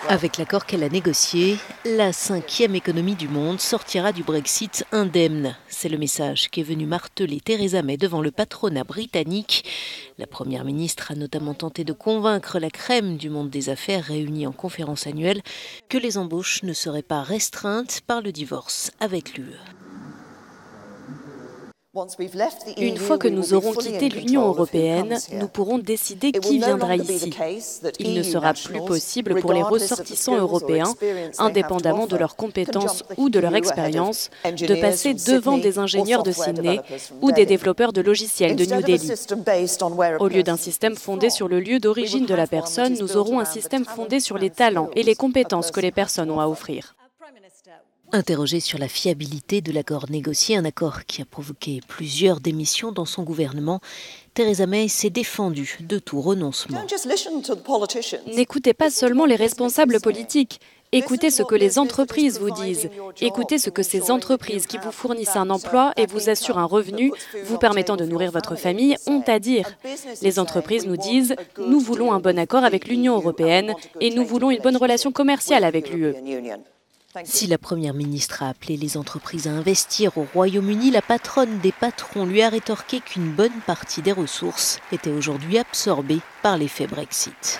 Avec l'accord qu'elle a négocié, la 5e économie du monde sortira du Brexit indemne. C'est le message qu'est venu marteler Theresa May devant le patronat britannique. La première ministre a notamment tenté de convaincre la crème du monde des affaires réunie en conférence annuelle que les embauches ne seraient pas restreintes par le divorce avec l'UE. Une fois que nous aurons quitté l'Union européenne, nous pourrons décider qui viendra ici. Il ne sera plus possible pour les ressortissants européens, indépendamment de leurs compétences ou de leur expérience, de passer devant des ingénieurs de Sydney ou des développeurs de logiciels de New Delhi. Au lieu d'un système fondé sur le lieu d'origine de la personne, nous aurons un système fondé sur les talents et les compétences que les personnes ont à offrir. Interrogée sur la fiabilité de l'accord négocié, un accord qui a provoqué plusieurs démissions dans son gouvernement, Theresa May s'est défendue de tout renoncement. N'écoutez pas seulement les responsables politiques. Écoutez ce que les entreprises vous disent. Écoutez ce que ces entreprises qui vous fournissent un emploi et vous assurent un revenu, vous permettant de nourrir votre famille, ont à dire. Les entreprises nous disent « Nous voulons un bon accord avec l'Union européenne et nous voulons une bonne relation commerciale avec l'UE ». Si la Première ministre a appelé les entreprises à investir au Royaume-Uni, la patronne des patrons lui a rétorqué qu'une bonne partie des ressources était aujourd'hui absorbée par l'effet Brexit.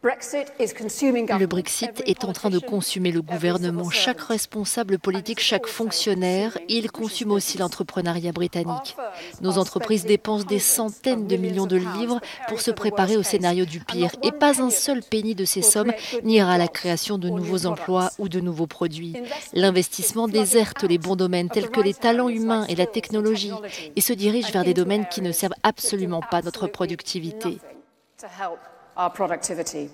Le Brexit est en train de consumer le gouvernement, chaque responsable politique, chaque fonctionnaire. Il consume aussi l'entrepreneuriat britannique. Nos entreprises dépensent des centaines de millions de livres pour se préparer au scénario du pire. Et pas un seul penny de ces sommes n'ira à la création de nouveaux emplois ou de nouveaux produits. L'investissement déserte les bons domaines tels que les talents humains et la technologie et se dirige vers des domaines qui ne servent absolument pas notre productivité. Our productivity.